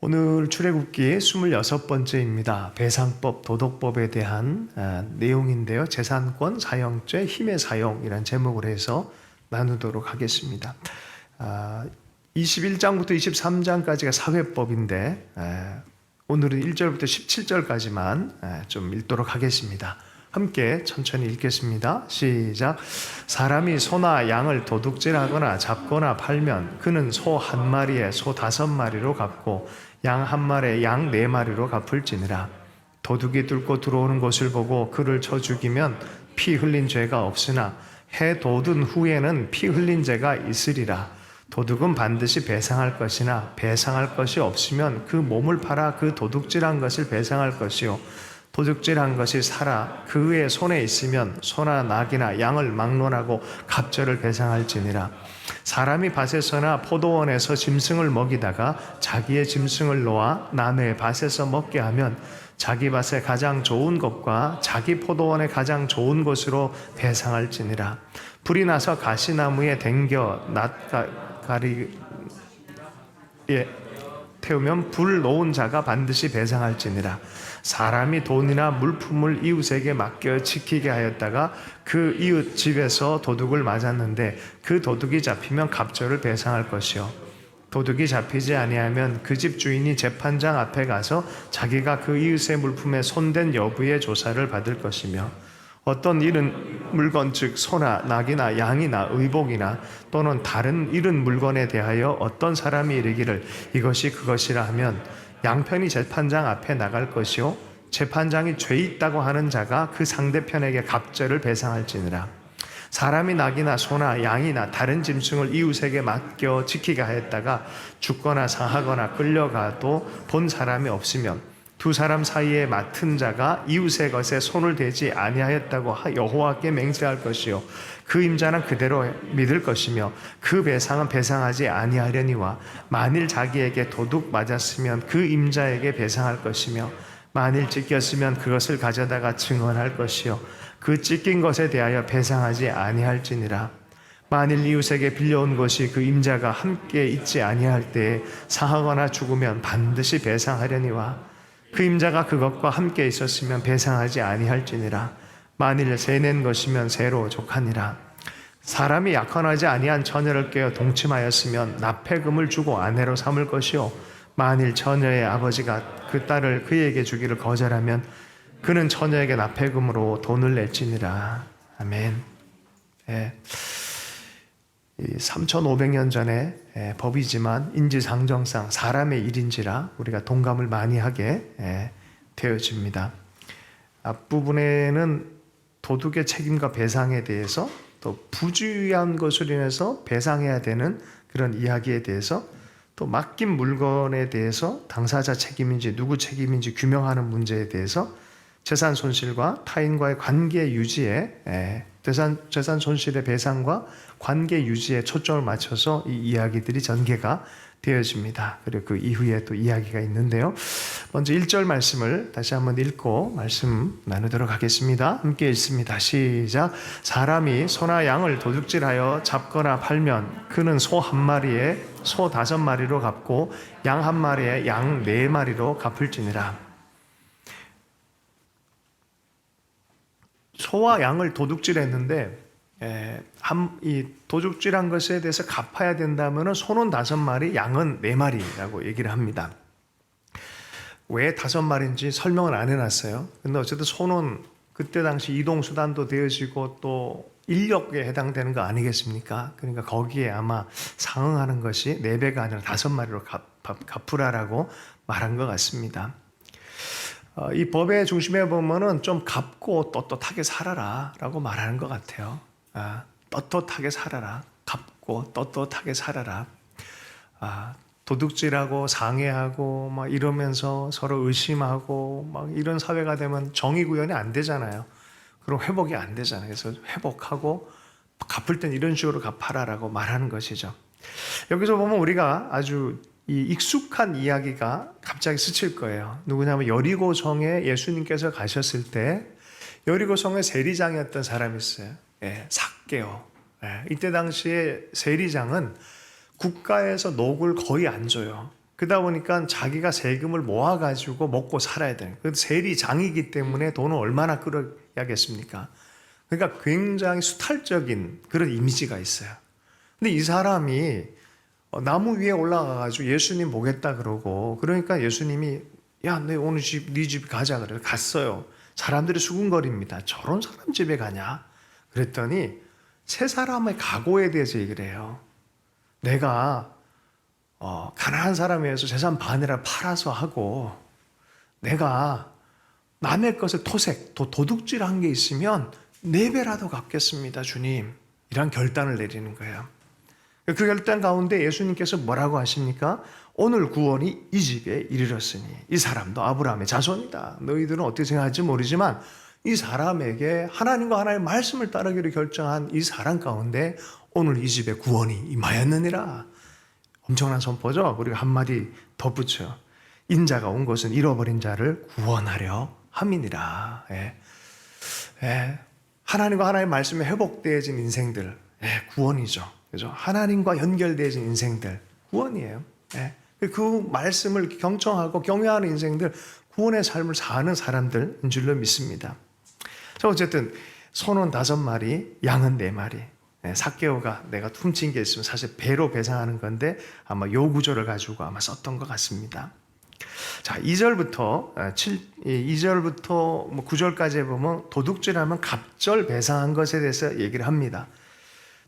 오늘 출애굽기 26번째입니다. 배상법, 도덕법에 대한 내용인데요. 재산권, 사형죄, 힘의 사용이란 제목을 해서 나누도록 하겠습니다. 21장부터 23장까지가 사회법인데 오늘은 1절부터 17절까지만 좀 읽도록 하겠습니다. 함께 천천히 읽겠습니다. 시작. 사람이 소나 양을 도둑질하거나 잡거나 팔면 그는 소 한 마리에 소 5마리로 갚고 양 한 마리에 양 4마리로 갚을지니라. 도둑이 뚫고 들어오는 것을 보고 그를 쳐 죽이면 피 흘린 죄가 없으나 해 돋은 후에는 피 흘린 죄가 있으리라. 도둑은 반드시 배상할 것이나 배상할 것이 없으면 그 몸을 팔아 그 도둑질한 것을 배상할 것이요 도둑질한 것이 살아 그의 손에 있으면 소나 낙이나 양을 막론하고 갑절을 배상할지니라. 사람이 밭에서나 포도원에서 짐승을 먹이다가 자기의 짐승을 놓아 남의 밭에서 먹게 하면 자기 밭에 가장 좋은 것과 자기 포도원에 가장 좋은 것으로 배상할지니라. 불이 나서 가시나무에 댕겨 낫가리에 태우면 불 놓은 자가 반드시 배상할지니라. 사람이 돈이나 물품을 이웃에게 맡겨 지키게 하였다가 그 이웃 집에서 도둑을 맞았는데 그 도둑이 잡히면 갑절을 배상할 것이요 도둑이 잡히지 아니하면 그 집 주인이 재판장 앞에 가서 자기가 그 이웃의 물품에 손댄 여부의 조사를 받을 것이며 어떤 잃은 물건 즉 소나 낙이나 양이나 의복이나 또는 다른 잃은 물건에 대하여 어떤 사람이 이르기를 이것이 그것이라 하면 양편이 재판장 앞에 나갈 것이요 재판장이 죄 있다고 하는 자가 그 상대편에게 갑절을 배상할지니라. 사람이 낙이나 소나 양이나 다른 짐승을 이웃에게 맡겨 지키게 하였다가 죽거나 상하거나 끌려가도 본 사람이 없으면 두 사람 사이에 맡은 자가 이웃의 것에 손을 대지 아니하였다고 여호와께 맹세할 것이요 그 임자는 그대로 믿을 것이며 그 배상은 배상하지 아니하려니와 만일 자기에게 도둑 맞았으면 그 임자에게 배상할 것이며 만일 찢겼으면 그것을 가져다가 증언할 것이요 그 찢긴 것에 대하여 배상하지 아니할지니라. 만일 이웃에게 빌려온 것이 그 임자가 함께 있지 아니할 때에 상하거나 죽으면 반드시 배상하려니와 그 임자가 그것과 함께 있었으면 배상하지 아니할지니라. 만일 세낸 것이면 세로 족하니라. 사람이 약혼하지 아니한 처녀를 깨어 동침하였으면 납폐금을 주고 아내로 삼을 것이요 만일 처녀의 아버지가 그 딸을 그에게 주기를 거절하면 그는 처녀에게 납폐금으로 돈을 낼지니라. 아멘. 3500년 전에 법이지만 인지상정상 사람의 일인지라 우리가 동감을 많이 하게 되어집니다. 앞부분에는 도둑의 책임과 배상에 대해서 또 부주의한 것으로 인해서 배상해야 되는 그런 이야기에 대해서 또 맡긴 물건에 대해서 당사자 책임인지 누구 책임인지 규명하는 문제에 대해서 재산 손실과 타인과의 관계 유지에 재산 손실의 배상과 관계 유지에 초점을 맞춰서 이 이야기들이 전개가 되어집니다. 그리고 그 이후에 또 이야기가 있는데요. 먼저 1절 말씀을 다시 한번 읽고 말씀 나누도록 하겠습니다. 함께 읽습니다. 시작. 사람이 소나 양을 도둑질하여 잡거나 팔면 그는 소 한 마리에 소 5마리로 갚고 양 한 마리에 양 4마리로 갚을지니라. 소와 양을 도둑질했는데 이 도둑질한 것에 대해서 갚아야 된다면 소는 5마리, 양은 4마리라고 얘기를 합니다. 왜 5마리인지 설명을 안 해놨어요. 근데 어쨌든 소는 그때 당시 이동수단도 되어지고 또 인력에 해당되는 거 아니겠습니까? 그러니까 거기에 아마 상응하는 것이 4배가 아니라 5마리로 갚으라라고 말한 것 같습니다. 이 법의 중심에 보면은 좀 갚고 떳떳하게 살아라 라고 말하는 것 같아요. 떳떳하게 살아라. 갚고 떳떳하게 살아라. 도둑질하고 상해하고 막 이러면서 서로 의심하고 막 이런 사회가 되면 정의 구현이 안 되잖아요. 그럼 회복이 안 되잖아요. 그래서 회복하고 갚을 땐 이런 식으로 갚아라라고 말하는 것이죠. 여기서 보면 우리가 아주 이 익숙한 이야기가 갑자기 스칠 거예요. 누구냐면 여리고성에 예수님께서 가셨을 때 여리고성의 세리장이었던 사람이 있어요. 삭개오. 이때 당시에 세리장은 국가에서 녹을 거의 안 줘요. 그러다 보니까 자기가 세금을 모아가지고 먹고 살아야 되는. 그 세리장이기 때문에 돈을 얼마나 끌어야겠습니까? 그러니까 굉장히 수탈적인 그런 이미지가 있어요. 근데 이 사람이 나무 위에 올라가가지고 예수님 보겠다 그러고, 그러니까 예수님이 야, 내 오늘 네 집 가자 그래. 갔어요. 사람들이 수군거립니다. 저런 사람 집에 가냐? 그랬더니 세 사람의 각오에 대해서 얘기를 해요. 내가 가난한 사람이어서 재산 반이라 팔아서 하고, 내가 남의 것을 토색, 도둑질한 게 있으면 4배라도 갚겠습니다, 주님. 이런 결단을 내리는 거예요. 그 결단 가운데 예수님께서 뭐라고 하십니까? 오늘 구원이 이 집에 이르렀으니 이 사람도 아브라함의 자손이다. 너희들은 어떻게 생각할지 모르지만 이 사람에게 하나님과 하나님의 말씀을 따르기로 결정한 이 사람 가운데 오늘 이 집에 구원이 임하였느니라. 엄청난 선포죠. 그리고 한마디 덧붙여. 인자가 온 것은 잃어버린 자를 구원하려 함이니라. 하나님과 하나님의 말씀에 회복되어진 인생들, 구원이죠. 그죠? 하나님과 연결되어진 인생들, 구원이에요. 그 말씀을 경청하고 경외하는 인생들, 구원의 삶을 사는 사람들인 줄로 믿습니다. 자, 어쨌든 소는 5마리, 양은 4마리. 삭개오가 내가 훔친 게 있으면 사실 배로 배상하는 건데 아마 요 구절을 가지고 아마 썼던 것 같습니다. 자, 2절부터 9절까지 보면 도둑질하면 갑절 배상한 것에 대해서 얘기를 합니다.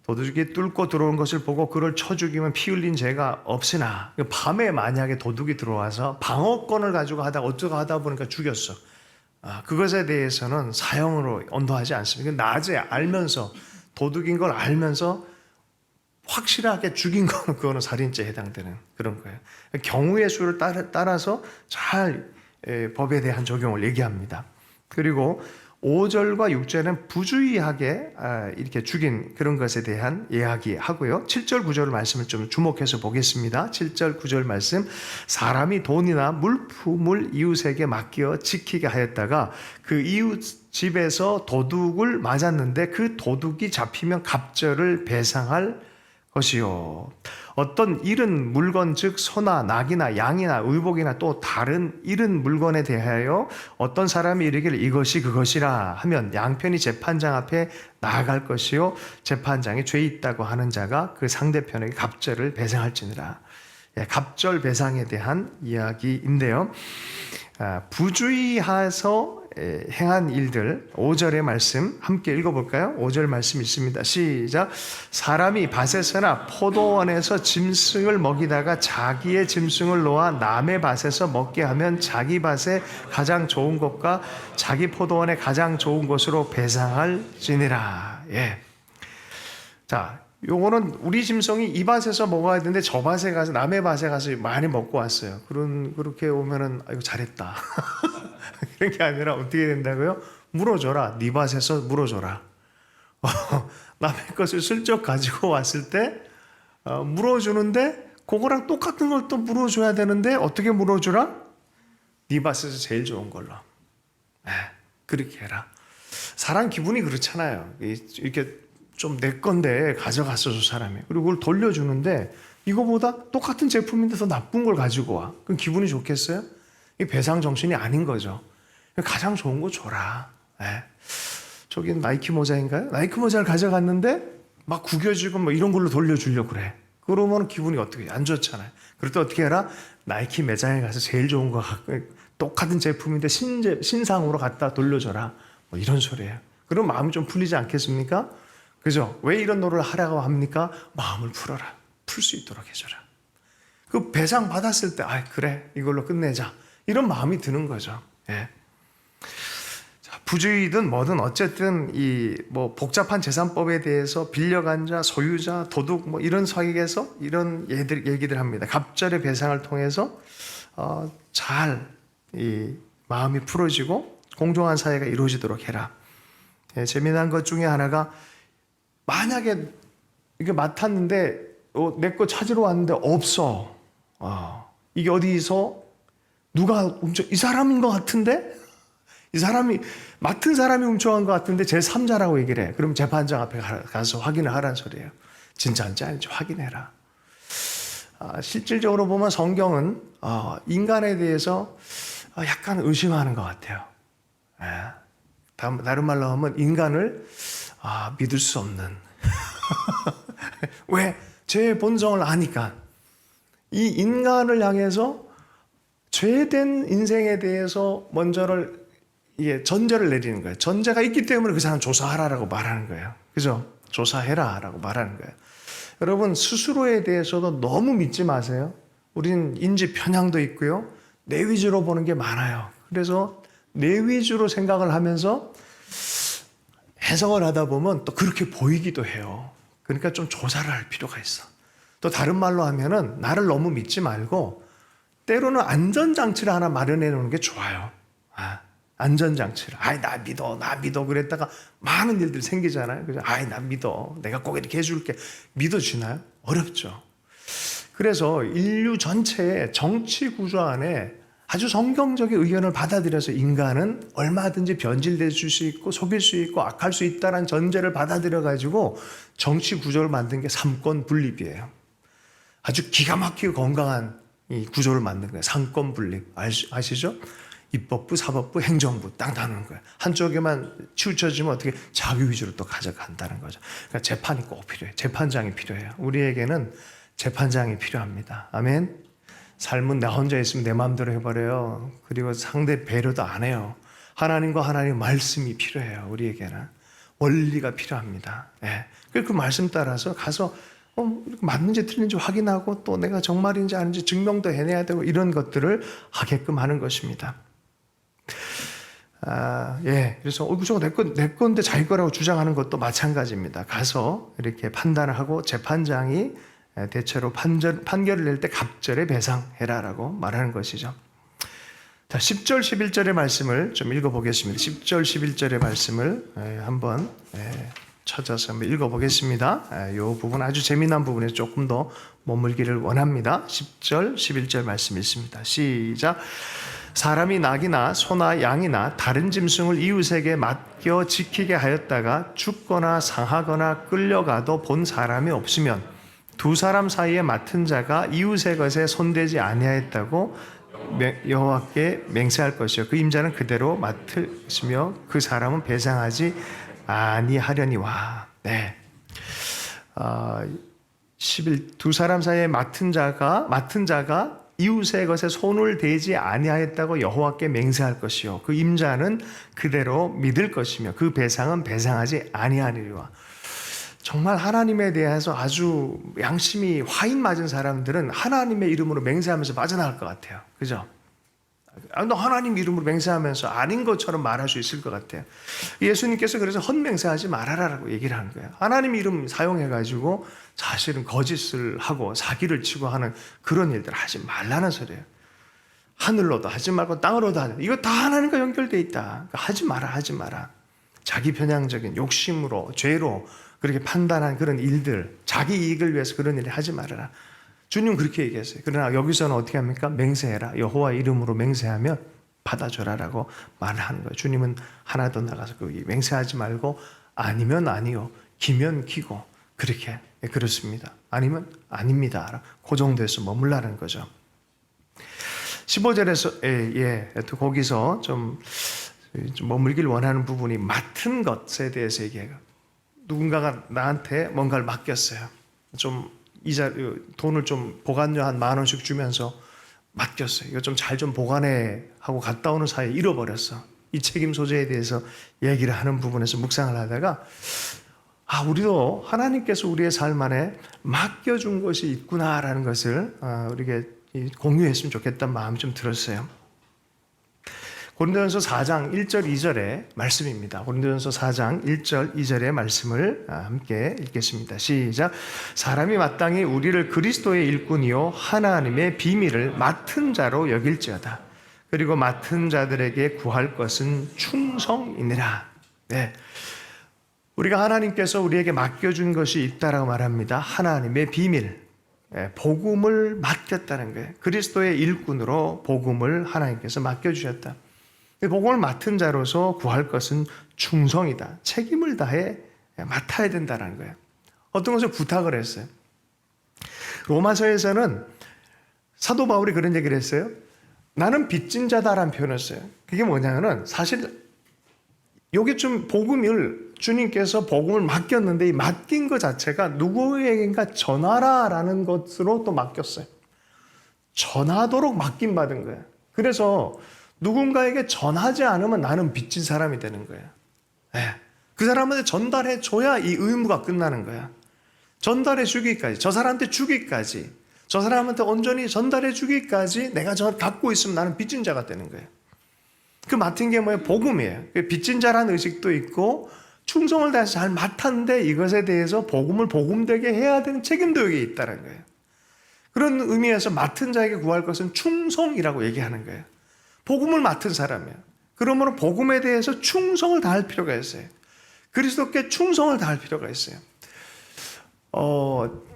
도둑이 뚫고 들어온 것을 보고 그를 쳐 죽이면 피 흘린 죄가 없으나, 밤에 만약에 도둑이 들어와서 방어권을 가지고 하다 보니까 죽였어. 그것에 대해서는 사형으로 언도하지 않습니다. 낮에 알면서, 도둑인 걸 알면서 확실하게 죽인 거는 그거는 살인죄에 해당되는 그런 거예요. 경우의 수를 따라서 잘 법에 대한 적용을 얘기합니다. 그리고 5절과 6절은 부주의하게 이렇게 죽인 그런 것에 대한 이야기하고요. 7절, 9절 말씀을 좀 주목해서 보겠습니다. 7절, 9절 말씀. 사람이 돈이나 물품을 이웃에게 맡겨 지키게 하였다가 그 이웃 집에서 도둑을 맞았는데 그 도둑이 잡히면 갑절을 배상할 것이요. 어떤 잃은 물건, 즉 소나 낙이나 양이나 의복이나 또 다른 잃은 물건에 대하여 어떤 사람이 이르기를 이것이 그것이라 하면 양편이 재판장 앞에 나아갈 것이요 재판장에 죄 있다고 하는 자가 그 상대편에게 갑절을 배상할지니라. 갑절 배상에 대한 이야기인데요. 부주의해서 행한 일들, 5절의 말씀 함께 읽어볼까요? 5절 말씀 있습니다. 시작. 사람이 밭에서나 포도원에서 짐승을 먹이다가 자기의 짐승을 놓아 남의 밭에서 먹게 하면 자기 밭에 가장 좋은 것과 자기 포도원에 가장 좋은 것으로 배상할지니라. 자, 요거는 우리 짐승이 이 밭에서 먹어야 되는데 저 밭에 가서, 남의 밭에 가서 많이 먹고 왔어요. 그렇게 오면은 아이고 잘했다. 그런 게 아니라 어떻게 된다고요? 물어줘라. 네 밭에서 물어줘라. 남의 것을 슬쩍 가지고 왔을 때 물어주는데 그거랑 똑같은 걸 또 물어줘야 되는데 어떻게 물어주라? 네 밭에서 제일 좋은 걸로. 그렇게 해라. 사람 기분이 그렇잖아요. 이렇게 좀 내 건데 가져갔어 저 사람이. 그리고 그걸 돌려주는데 이거보다 똑같은 제품인데 더 나쁜 걸 가지고 와. 그럼 기분이 좋겠어요? 이게 배상 정신이 아닌 거죠. 가장 좋은 거 줘라. 저기 나이키 모자인가요? 나이키 모자를 가져갔는데 막 구겨지고 뭐 이런 걸로 돌려주려고 그래. 그러면 기분이 어떻게 안 좋잖아요. 그럴 때 어떻게 해라? 나이키 매장에 가서 제일 좋은 거 갖고 똑같은 제품인데 신상으로 갖다 돌려줘라. 뭐 이런 소리예요. 그럼 마음이 좀 풀리지 않겠습니까? 그죠? 왜 이런 노릇을 하라고 합니까? 마음을 풀어라. 풀 수 있도록 해줘라. 그 배상 받았을 때, 그래, 이걸로 끝내자. 이런 마음이 드는 거죠. 자, 부주의든 뭐든 어쨌든 복잡한 재산법에 대해서 빌려간 자, 소유자, 도둑 뭐 이런 사익에서 이런 얘기들 합니다. 갑절의 배상을 통해서 잘 마음이 풀어지고 공정한 사회가 이루어지도록 해라. 재미난 것 중에 하나가 만약에 이게 맡았는데 내 거 찾으러 왔는데 없어. 이게 어디서 누가 이 사람인 것 같은데? 이 사람이 맡은 사람이 훔쳐간 것 같은데 제3자라고 얘기를 해. 그럼 재판장 앞에 가서 확인을 하라는 소리예요. 진짜인지 아닌지 확인해라. 실질적으로 보면 성경은 인간에 대해서 약간 의심하는 것 같아요. 다른 말로 하면 인간을 믿을 수 없는. 왜? 죄의 본성을 아니까. 이 인간을 향해서 죄된 인생에 대해서 전제를 내리는 거예요. 전제가 있기 때문에 그 사람 조사하라라고 말하는 거예요. 그죠? 조사해라라고 말하는 거예요. 여러분, 스스로에 대해서도 너무 믿지 마세요. 우리는 인지 편향도 있고요. 내 위주로 보는 게 많아요. 그래서 내 위주로 생각을 하면서 해석을 하다 보면 또 그렇게 보이기도 해요. 그러니까 좀 조사를 할 필요가 있어. 또 다른 말로 하면은 나를 너무 믿지 말고 때로는 안전장치를 하나 마련해 놓는 게 좋아요. 안전장치를. 나 믿어. 그랬다가 많은 일들이 생기잖아요. 그죠? 나 믿어. 내가 꼭 이렇게 해줄게. 믿어지나요? 어렵죠. 그래서 인류 전체의 정치 구조 안에 아주 성경적인 의견을 받아들여서 인간은 얼마든지 변질될 수 있고 속일 수 있고 악할 수 있다는 전제를 받아들여 가지고 정치 구조를 만든 게 삼권 분립이에요. 아주 기가 막히게 건강한 이 구조를 만든 거예요. 삼권 분립. 아시죠? 입법부, 사법부, 행정부 딱 나누는 거예요. 한쪽에만 치우쳐지면 어떻게 자기 위주로 또 가져간다는 거죠. 그러니까 재판이 꼭 필요해요. 재판장이 필요해요. 우리에게는 재판장이 필요합니다. 아멘. 삶은 나 혼자 있으면 내 마음대로 해버려요. 그리고 상대 배려도 안 해요. 하나님과 하나님의 말씀이 필요해요. 우리에게는 원리가 필요합니다. 그 말씀 따라서 가서 맞는지 틀린지 확인하고 또 내가 정말인지 아닌지 증명도 해내야 되고 이런 것들을 하게끔 하는 것입니다. 그래서 저거 내 건데 자기 거라고 주장하는 것도 마찬가지입니다. 가서 이렇게 판단을 하고 재판장이 대체로 판결을 낼 때 갑절에 배상해라라고 말하는 것이죠. 자, 10절, 11절의 말씀을 좀 읽어보겠습니다. 10절, 11절의 말씀을 한번 찾아서 한번 읽어보겠습니다. 이 부분 아주 재미난 부분에 조금 더 머물기를 원합니다. 10절, 11절 말씀 있습니다. 시작. 사람이 낙이나 소나 양이나 다른 짐승을 이웃에게 맡겨 지키게 하였다가 죽거나 상하거나 끌려가도 본 사람이 없으면 두 사람 사이에 맡은 자가 이웃의 것에 손대지 아니하였다고 여호와께 맹세할 것이요 그 임자는 그대로 맡으시며 그 사람은 배상하지 아니하려니와. 두 사람 사이에 맡은 자가 이웃의 것에 손을 대지 아니하였다고 여호와께 맹세할 것이요 그 임자는 그대로 믿을 것이며 그 배상은 배상하지 아니하리와. 정말 하나님에 대해서 아주 양심이 화인 맞은 사람들은 하나님의 이름으로 맹세하면서 빠져나갈 것 같아요. 그죠? 너 하나님 이름으로 맹세하면서 아닌 것처럼 말할 수 있을 것 같아요. 예수님께서 그래서 헛맹세하지 말아라라고 얘기를 하는 거예요. 하나님 이름 사용해가지고 사실은 거짓을 하고 사기를 치고 하는 그런 일들 하지 말라는 소리예요. 하늘로도 하지 말고 땅으로도 하지. 이거 다 하나님과 연결되어 있다. 하지 마라. 자기 편향적인 욕심으로 죄로 그렇게 판단한 그런 일들, 자기 이익을 위해서 그런 일을 하지 말아라. 주님 그렇게 얘기했어요. 그러나 여기서는 어떻게 합니까? 맹세해라. 여호와 이름으로 맹세하면 받아줘라라고 말하는 거예요. 주님은 하나 더 나가서 맹세하지 말고 아니면 아니요, 기면 기고 그렇게 그렇습니다. 아니면 아닙니다. 그 정도에서 머물라는 거죠. 15절에서 또 거기서 좀 머물길 원하는 부분이 맡은 것에 대해서 얘기해요. 누군가가 나한테 뭔가를 맡겼어요. 좀 돈을 좀 보관료 한 10,000원씩 주면서 맡겼어요. 이거 좀 잘 좀 보관해 하고 갔다 오는 사이에 잃어버렸어. 이 책임 소재에 대해서 얘기를 하는 부분에서 묵상을 하다가 우리도 하나님께서 우리의 삶 안에 맡겨준 것이 있구나라는 것을 우리에게 공유했으면 좋겠다는 마음이 좀 들었어요. 고린도전서 4장 1절 2절의 말씀입니다. 고린도전서 4장 1절 2절의 말씀을 함께 읽겠습니다. 시작. 사람이 마땅히 우리를 그리스도의 일꾼이요 하나님의 비밀을 맡은 자로 여길지어다. 그리고 맡은 자들에게 구할 것은 충성이니라. 우리가 하나님께서 우리에게 맡겨준 것이 있다라고 말합니다. 하나님의 비밀, 복음을 맡겼다는 거예요. 그리스도의 일꾼으로 복음을 하나님께서 맡겨주셨다. 복음을 맡은 자로서 구할 것은 충성이다. 책임을 다해 맡아야 된다는 거예요. 어떤 것을 부탁을 했어요. 로마서에서는 사도 바울이 그런 얘기를 했어요. 나는 빚진 자다라는 표현을 써요. 그게 뭐냐면은 사실 요게 좀 복음을 주님께서 복음을 맡겼는데 이 맡긴 것 자체가 누구에게인가 전하라라는 것으로 또 맡겼어요. 전하도록 맡김 받은 거예요. 그래서 누군가에게 전하지 않으면 나는 빚진 사람이 되는 거예요. 그 사람한테 전달해 줘야 이 의무가 끝나는 거야. 전달해 주기까지, 저 사람한테 주기까지, 저 사람한테 온전히 전달해 주기까지 내가 저 갖고 있으면 나는 빚진 자가 되는 거예요. 그 맡은 게 뭐예요? 복음이에요. 빚진 자라는 의식도 있고 충성을 다해서 잘 맡았는데 이것에 대해서 복음을 복음되게 해야 되는 책임도 여기 있다는 거예요. 그런 의미에서 맡은 자에게 구할 것은 충성이라고 얘기하는 거예요. 복음을 맡은 사람이에요. 그러므로 복음에 대해서 충성을 다할 필요가 있어요. 그리스도께 충성을 다할 필요가 있어요.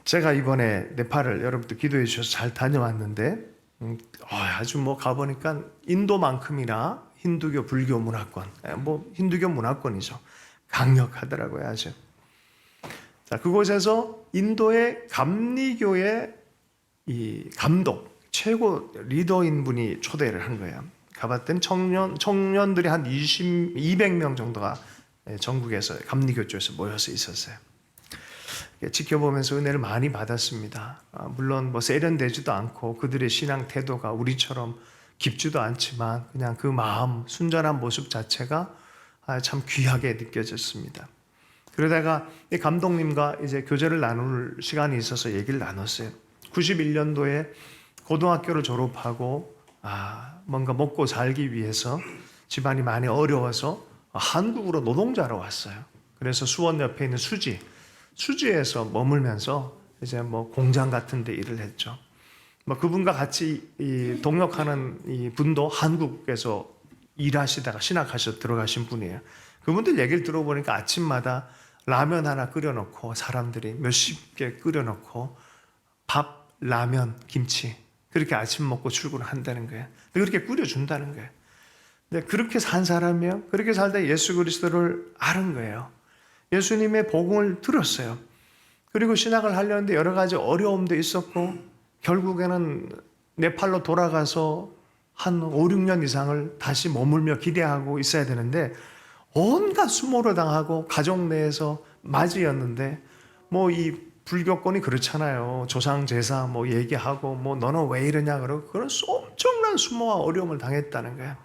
제가 이번에 네팔을 여러분들 기도해 주셔서 잘 다녀왔는데 아주 뭐 가보니까 인도만큼이나 힌두교 불교 문화권, 힌두교 문화권이죠. 강력하더라고요, 아주. 자, 그곳에서 인도의 감리교의 이 감독, 최고 리더인 분이 초대를 한 거예요. 가봤더니 청년들이 한 200명 정도가 전국에서 감리교 쪽에서 모여서 있었어요. 지켜보면서 은혜를 많이 받았습니다. 물론 뭐 세련되지도 않고 그들의 신앙 태도가 우리처럼 깊지도 않지만 그냥 그 마음, 순전한 모습 자체가 참 귀하게 느껴졌습니다. 그러다가 이 감독님과 이제 교제를 나눌 시간이 있어서 얘기를 나눴어요. 91년도에 고등학교를 졸업하고 뭔가 먹고 살기 위해서 집안이 많이 어려워서 한국으로 노동자로 왔어요. 그래서 수원 옆에 있는 수지에서 머물면서 이제 뭐 공장 같은 데 일을 했죠. 뭐 그분과 같이 동역하는 이 분도 한국에서 일하시다가 신학하셔서 들어가신 분이에요. 그분들 얘기를 들어보니까 아침마다 라면 하나 끓여놓고 사람들이 몇십 개 끓여놓고 밥, 라면, 김치 그렇게 아침 먹고 출근을 한다는 거예요. 그렇게 끓여준다는 거예요. 근데 그렇게 산 사람이요. 그렇게 살다 예수 그리스도를 아는 거예요. 예수님의 복음을 들었어요. 그리고 신학을 하려는데 여러 가지 어려움도 있었고 결국에는 네팔로 돌아가서 한 5, 6년 이상을 다시 머물며 기대하고 있어야 되는데 온갖 수모를 당하고 가족 내에서 맞이였는데 뭐 이 불교권이 그렇잖아요. 조상 제사 뭐 얘기하고 뭐 너는 왜 이러냐 그러고 그런 엄청난 수모와 어려움을 당했다는 거예요.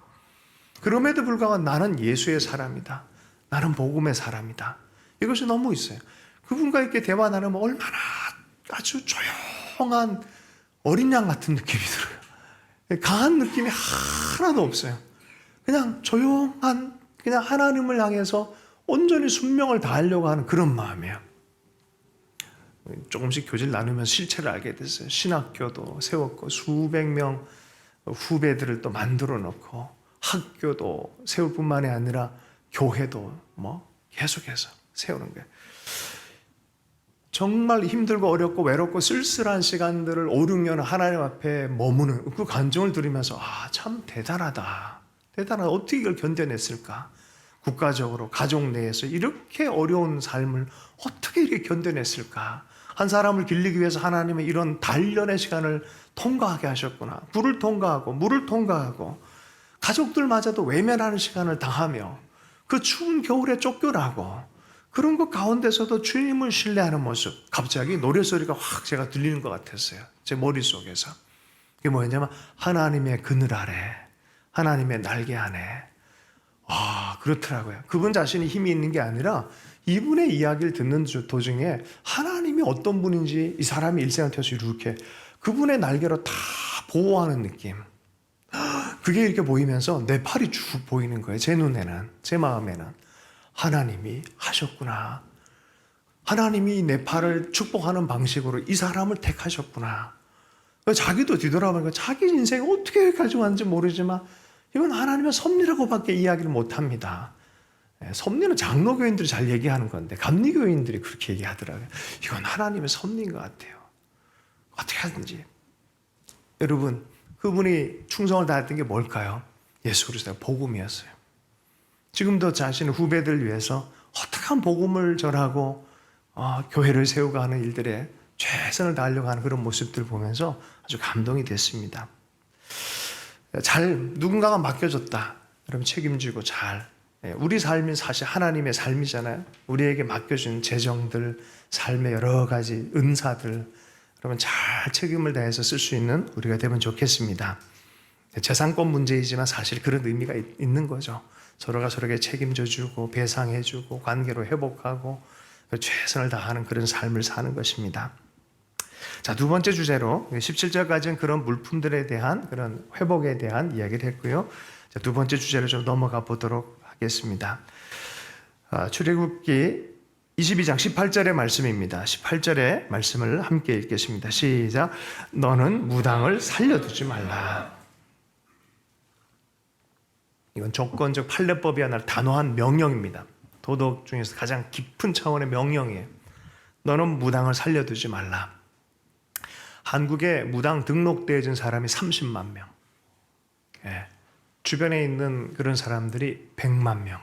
그럼에도 불구하고 나는 예수의 사람이다. 나는 복음의 사람이다. 이것이 너무 있어요. 그분과 이렇게 대화 나누면 얼마나 아주 조용한 어린 양 같은 느낌이 들어요. 강한 느낌이 하나도 없어요. 그냥 조용한 그냥 하나님을 향해서 온전히 순명을 다하려고 하는 그런 마음이에요. 조금씩 교제를 나누면 실체를 알게 됐어요. 신학교도 세웠고 수백 명 후배들을 또 만들어 놓고 학교도 세울 뿐만이 아니라 교회도 뭐 계속해서 세우는 거예요. 정말 힘들고 어렵고 외롭고 쓸쓸한 시간들을 5, 6년 하나님 앞에 머무는 그 감정을 들으면서 참 대단하다. 어떻게 이걸 견뎌냈을까? 국가적으로 가족 내에서 이렇게 어려운 삶을 어떻게 이렇게 견뎌냈을까? 한 사람을 길리기 위해서 하나님의 이런 단련의 시간을 통과하게 하셨구나. 불을 통과하고 물을 통과하고 가족들마저도 외면하는 시간을 당하며 그 추운 겨울에 쫓겨나고 그런 것 가운데서도 주님을 신뢰하는 모습. 갑자기 노래소리가 확 제가 들리는 것 같았어요. 제 머릿속에서. 그게 뭐였냐면 하나님의 그늘 아래, 하나님의 날개 안에. 그렇더라고요. 그분 자신이 힘이 있는 게 아니라 이분의 이야기를 듣는 도중에 하나님이 어떤 분인지 이 사람이 일생을 통해서 이렇게 그분의 날개로 다 보호하는 느낌. 그게 이렇게 보이면서 내 팔이 쭉 보이는 거예요. 제 눈에는, 제 마음에는. 하나님이 하셨구나. 하나님이 내 팔을 축복하는 방식으로 이 사람을 택하셨구나. 자기도 뒤돌아보니까 자기 인생이 어떻게 여기까지 왔는지 모르지만 이건 하나님의 섭리라고밖에 이야기를 못합니다. 섭리는 장로교인들이 잘 얘기하는 건데 감리교인들이 그렇게 얘기하더라고요. 이건 하나님의 섭리인 것 같아요. 어떻게 하든지. 여러분, 그분이 충성을 다했던 게 뭘까요? 예수 그리스도의 복음이었어요. 지금도 자신의 후배들 위해서 어떻게 하면 복음을 전하고 교회를 세우고 하는 일들에 최선을 다하려고 하는 그런 모습들을 보면서 아주 감동이 됐습니다. 누군가가 맡겨줬다. 그러면 책임지고 우리 삶이 사실 하나님의 삶이잖아요. 우리에게 맡겨준 재정들, 삶의 여러 가지 은사들, 그러면 잘 책임을 다해서 쓸 수 있는 우리가 되면 좋겠습니다. 재산권 문제이지만 사실 그런 의미가 있는 거죠. 서로가 서로에게 책임져주고 배상해주고 관계로 회복하고 최선을 다하는 그런 삶을 사는 것입니다. 자, 두 번째 주제로 17절까지는 그런 물품들에 대한 그런 회복에 대한 이야기를 했고요. 자, 두 번째 주제로 좀 넘어가 보도록 하겠습니다. 출애굽기 22장 18절의 말씀입니다. 18절의 말씀을 함께 읽겠습니다. 시작. 너는 무당을 살려두지 말라. 이건 조건적 판례법이 아니라 단호한 명령입니다. 도덕 중에서 가장 깊은 차원의 명령이에요. 너는 무당을 살려두지 말라. 한국에 무당 등록되어진 사람이 30만 명. 주변에 있는 그런 사람들이 100만 명.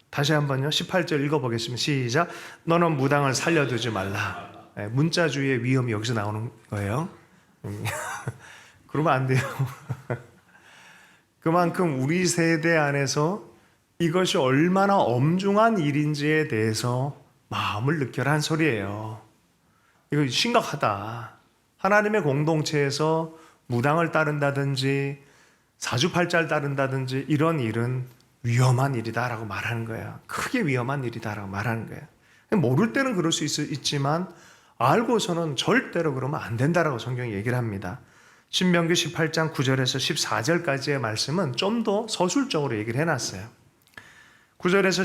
다시 한번요. 18절 읽어보겠습니다. 시작. 너는 무당을 살려두지 말라. 문자주의의 위험이 여기서 나오는 거예요. 그러면 안 돼요. 그만큼 우리 세대 안에서 이것이 얼마나 엄중한 일인지에 대해서 마음을 느껴라는 소리예요. 이거 심각하다. 하나님의 공동체에서 무당을 따른다든지 사주팔자를 따른다든지 이런 일은 위험한 일이다라고 말하는 거예요. 크게 위험한 일이다라고 말하는 거예요. 모를 때는 그럴 수 있지만 알고서는 절대로 그러면 안 된다라고 성경이 얘기를 합니다. 신명기 18장 9절에서 14절까지의 말씀은 좀 더 서술적으로 얘기를 해놨어요. 9절에서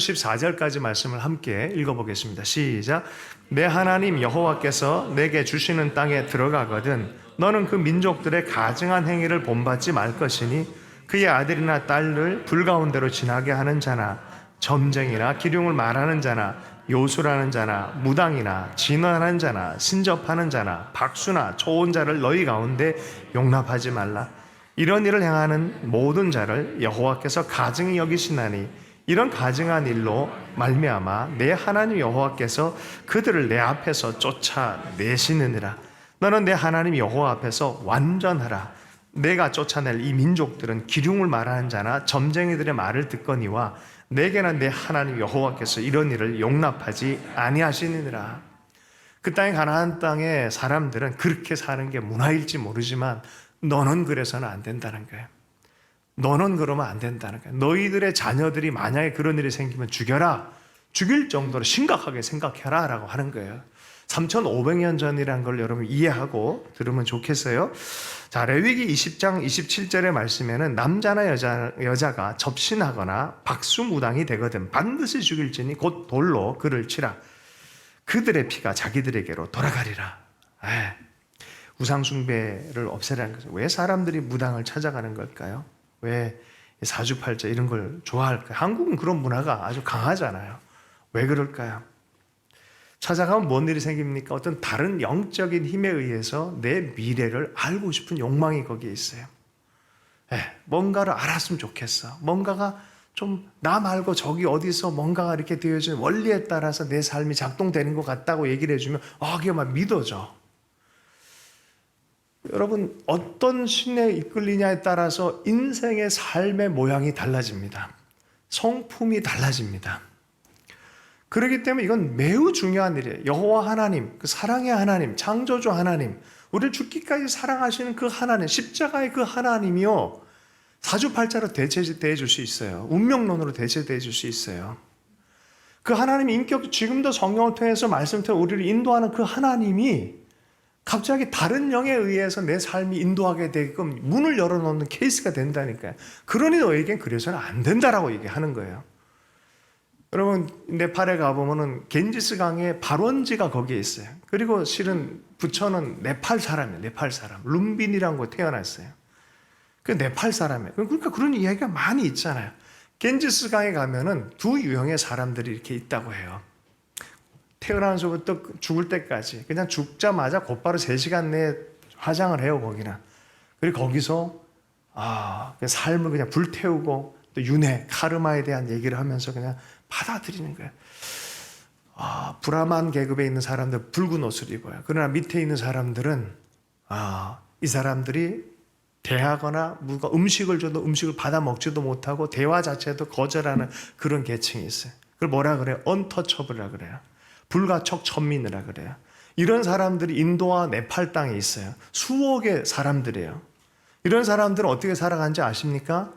14절까지 말씀을 함께 읽어보겠습니다. 시작. 내 하나님 여호와께서 내게 주시는 땅에 들어가거든 너는 그 민족들의 가증한 행위를 본받지 말 것이니 그의 아들이나 딸을 불 가운데로 지나게 하는 자나 점쟁이나 기륭을 말하는 자나 요술하는 자나 무당이나 진언하는 자나 신접하는 자나 박수나 초혼자를 너희 가운데 용납하지 말라. 이런 일을 행하는 모든 자를 여호와께서 가증히 여기시나니 이런 가증한 일로 말미암아 내 하나님 여호와께서 그들을 내 앞에서 쫓아내시느니라. 너는 내 하나님 여호와 앞에서 완전하라. 내가 쫓아낼 이 민족들은 기륭을 말하는 자나 점쟁이들의 말을 듣거니와 내게는 내 하나님 여호와께서 이런 일을 용납하지 아니하시느니라. 그 땅에 가나안 땅의 사람들은 그렇게 사는 게 문화일지 모르지만 너는 그래서는 안 된다는 거예요. 너는 그러면 안 된다는 거예요. 너희들의 자녀들이 만약에 그런 일이 생기면 죽여라. 죽일 정도로 심각하게 생각해라 라고 하는 거예요. 3,500년 전이라는 걸 여러분 이해하고 들으면 좋겠어요. 자, 레위기 20장 27절의 말씀에는 남자나 여자가 접신하거나 박수무당이 되거든 반드시 죽일지니 곧 돌로 그를 치라. 그들의 피가 자기들에게로 돌아가리라. 우상숭배를 없애라는 거죠. 왜 사람들이 무당을 찾아가는 걸까요? 왜 사주팔자 이런 걸 좋아할까요? 한국은 그런 문화가 아주 강하잖아요. 왜 그럴까요? 찾아가면 뭔 일이 생깁니까? 어떤 다른 영적인 힘에 의해서 내 미래를 알고 싶은 욕망이 거기에 있어요. 뭔가를 알았으면 좋겠어. 뭔가가 좀 나 말고 저기 어디서 뭔가가 이렇게 되어진 원리에 따라서 내 삶이 작동되는 것 같다고 얘기를 해주면 그게 막 믿어져. 여러분, 어떤 신에 이끌리냐에 따라서 인생의 삶의 모양이 달라집니다. 성품이 달라집니다. 그렇기 때문에 이건 매우 중요한 일이에요. 여호와 하나님, 그 사랑의 하나님, 창조주 하나님, 우리를 죽기까지 사랑하시는 그 하나님, 십자가의 그 하나님이요, 사주팔자로 대체되어 줄 수 있어요. 운명론으로 대체되어 줄 수 있어요. 그 하나님의 인격, 지금도 성경을 통해서 말씀 통해 우리를 인도하는 그 하나님이 갑자기 다른 영에 의해서 내 삶이 인도하게 되게끔 문을 열어놓는 케이스가 된다니까요. 그러니 너에겐 그래서는 안 된다라고 얘기하는 거예요. 여러분, 네팔에 가보면은 겐지스 강의 발원지가 거기에 있어요. 그리고 실은 부처는 네팔 사람이에요. 네팔 사람. 룸빈이라는 곳에 태어났어요. 그 네팔 사람이에요. 그러니까 그런 이야기가 많이 있잖아요. 겐지스 강에 가면은 두 유형의 사람들이 이렇게 있다고 해요. 태어나면서부터 죽을 때까지 그냥 죽자마자 곧바로 3시간 내에 화장을 해요, 거기는. 그리고 거기서 삶을 그냥 불태우고 또 윤회, 카르마에 대한 얘기를 하면서 그냥 받아들이는 거예요. 브라만 계급에 있는 사람들 붉은 옷을 입어요. 그러나 밑에 있는 사람들은 이 사람들이 대하거나 누가 음식을 줘도 음식을 받아 먹지도 못하고 대화 자체도 거절하는 그런 계층이 있어요. 그걸 뭐라 그래요? 언터처블이라 그래요. 불가촉 천민이라 그래요. 이런 사람들이 인도와 네팔 땅에 있어요. 수억의 사람들이에요. 이런 사람들은 어떻게 살아가는지 아십니까?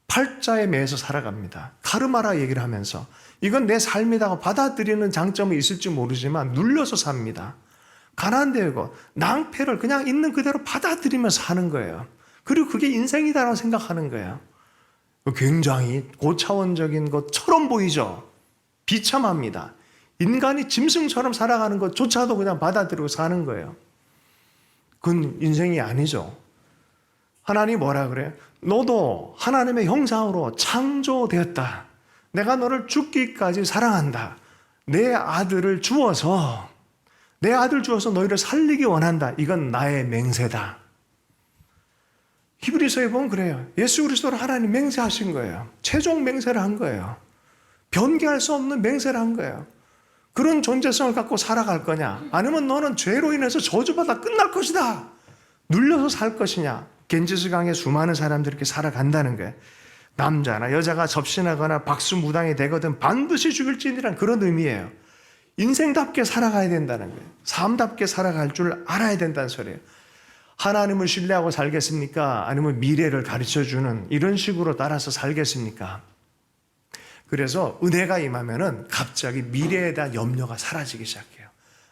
팔자에 매여서 살아갑니다. 카르마라 얘기를 하면서 이건 내 삶이다고 받아들이는 장점이 있을지 모르지만 눌려서 삽니다. 가난되고 낭패를 그냥 있는 그대로 받아들이면서 사는 거예요. 그리고 그게 인생이다라고 생각하는 거예요. 굉장히 고차원적인 것처럼 보이죠. 비참합니다. 인간이 짐승처럼 살아가는 것조차도 그냥 받아들이고 사는 거예요. 그건 인생이 아니죠. 하나님이 뭐라 그래요? 너도 하나님의 형상으로 창조되었다. 내가 너를 죽기까지 사랑한다. 내 아들을 주어서 너희를 살리기 원한다. 이건 나의 맹세다. 히브리서에 보면 그래요. 예수 그리스도를 하나님 맹세하신 거예요. 최종 맹세를 한 거예요. 변개할 수 없는 맹세를 한 거예요. 그런 존재성을 갖고 살아갈 거냐? 아니면 너는 죄로 인해서 저주받아 끝날 것이다. 눌려서 살 것이냐? 겐지스강에 수많은 사람들이 이렇게 살아간다는 거예요. 남자나 여자가 접신하거나 박수무당이 되거든 반드시 죽일지니란 그런 의미예요. 인생답게 살아가야 된다는 거예요. 삶답게 살아갈 줄 알아야 된다는 소리예요. 하나님을 신뢰하고 살겠습니까? 아니면 미래를 가르쳐주는 이런 식으로 따라서 살겠습니까? 그래서 은혜가 임하면은 갑자기 미래에 대한 염려가 사라지기 시작해요.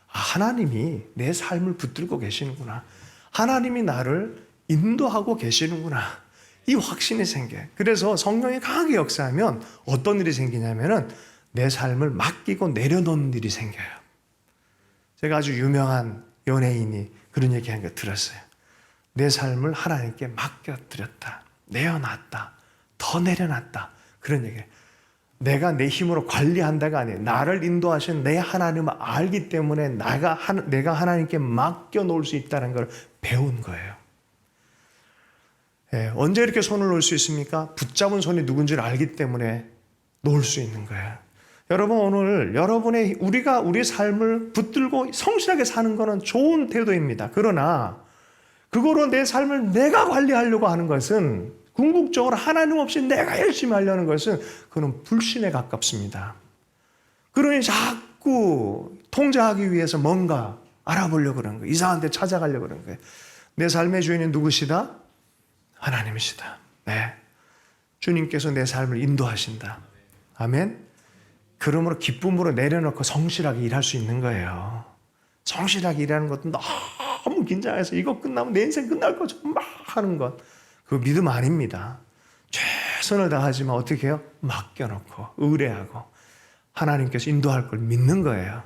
하나님이 내 삶을 붙들고 계시는구나. 하나님이 나를 인도하고 계시는구나. 이 확신이 생겨요. 그래서 성령이 강하게 역사하면 어떤 일이 생기냐면은 내 삶을 맡기고 내려놓는 일이 생겨요. 제가 아주 유명한 연예인이 그런 얘기한 거 들었어요. 내 삶을 하나님께 맡겨드렸다. 내어놨다. 더 내려놨다. 그런 얘기예요. 내가 내 힘으로 관리한다가 아니에요. 나를 인도하신 내 하나님을 알기 때문에 내가 하나님께 맡겨놓을 수 있다는 걸 배운 거예요. 언제 이렇게 손을 놓을 수 있습니까? 붙잡은 손이 누군지를 알기 때문에 놓을 수 있는 거예요. 여러분 오늘 우리가 우리 삶을 붙들고 성실하게 사는 것은 좋은 태도입니다. 그러나 그거로 내 삶을 내가 관리하려고 하는 것은 궁극적으로 하나님 없이 내가 열심히 하려는 것은 그건 불신에 가깝습니다. 그러니 자꾸 통제하기 위해서 뭔가 알아보려고 그러는 거예요. 이상한 데 찾아가려고 그러는 거예요. 내 삶의 주인은 누구시다? 하나님이시다. 네. 주님께서 내 삶을 인도하신다. 아멘. 그러므로 기쁨으로 내려놓고 성실하게 일할 수 있는 거예요. 성실하게 일하는 것도 너무 긴장해서 이거 끝나면 내 인생 끝날 거죠. 막 하는 것. 그거 믿음 아닙니다. 최선을 다하지만 어떻게 해요? 맡겨놓고 의뢰하고 하나님께서 인도할 걸 믿는 거예요.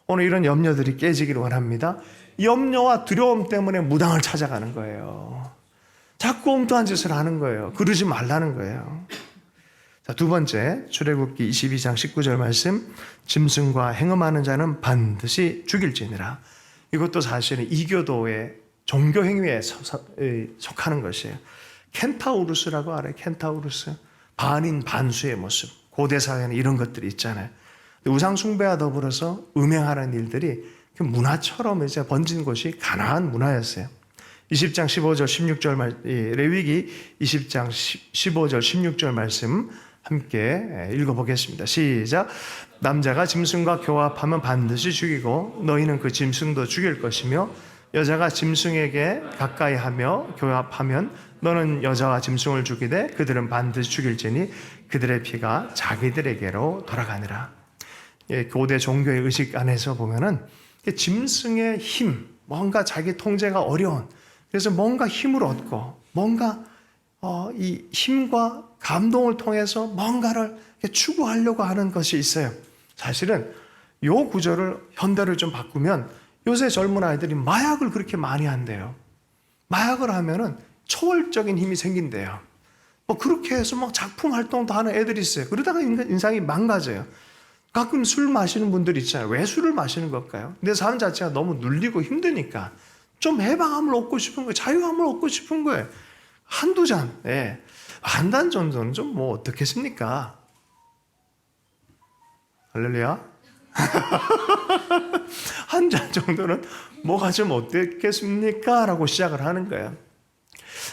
오늘 이런 염려들이 깨지기를 원합니다. 염려와 두려움 때문에 무당을 찾아가는 거예요. 자꾸 엉뚱한 짓을 하는 거예요. 그러지 말라는 거예요. 자, 두 번째 출애굽기 22장 19절 말씀, 짐승과 행음하는 자는 반드시 죽일지니라. 이것도 사실은 이교도의 종교 행위에 속하는 것이에요. 켄타우루스라고 알아요. 켄타우루스. 반인 반수의 모습. 고대 사회는 이런 것들이 있잖아요. 우상 숭배와 더불어서 음행하는 일들이 그 문화처럼 이제 번진 곳이 가나안 문화였어요. 20장 15절 16절 레위기 20장 15절 16절 말씀 함께 읽어보겠습니다. 시작. 남자가 짐승과 교합하면 반드시 죽이고 너희는 그 짐승도 죽일 것이며 여자가 짐승에게 가까이 하며 교합하면 너는 여자와 짐승을 죽이되 그들은 반드시 죽일지니 그들의 피가 자기들에게로 돌아가니라. 고대 종교의 의식 안에서 보면은 짐승의 힘, 뭔가 자기 통제가 어려운, 그래서 뭔가 힘을 얻고 뭔가 이 힘과 감동을 통해서 뭔가를 추구하려고 하는 것이 있어요. 사실은 이 구절을 현대를 좀 바꾸면 요새 젊은 아이들이 마약을 그렇게 많이 한대요. 마약을 하면은 초월적인 힘이 생긴대요. 뭐 그렇게 해서 막 작품 활동도 하는 애들이 있어요. 그러다가 인상이 망가져요. 가끔 술 마시는 분들 있잖아요. 왜 술을 마시는 걸까요? 내 삶 자체가 너무 눌리고 힘드니까 좀 해방감을 얻고 싶은 거예요. 자유감을 얻고 싶은 거예요. 한두 잔, 한 잔 정도는 좀 뭐 어떻겠습니까? 할렐루야. 한 잔 정도는 뭐가 좀 어땠겠습니까? 라고 시작을 하는 거예요.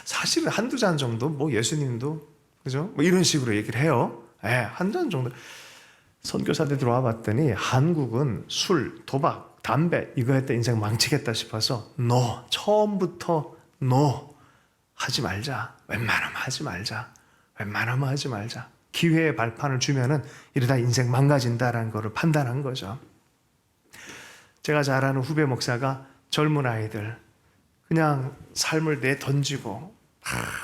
사실은 한두 잔 정도, 뭐 예수님도, 그죠? 뭐 이런 식으로 얘기를 해요. 한 잔 정도. 선교사들 들어와 봤더니 한국은 술, 도박, 담배, 이거 했다 인생 망치겠다 싶어서, 처음부터 하지 말자. 웬만하면 하지 말자. 웬만하면 하지 말자. 기회의 발판을 주면은 이러다 인생 망가진다라는 것을 판단한 거죠. 제가 잘 아는 후배 목사가 젊은 아이들 그냥 삶을 내던지고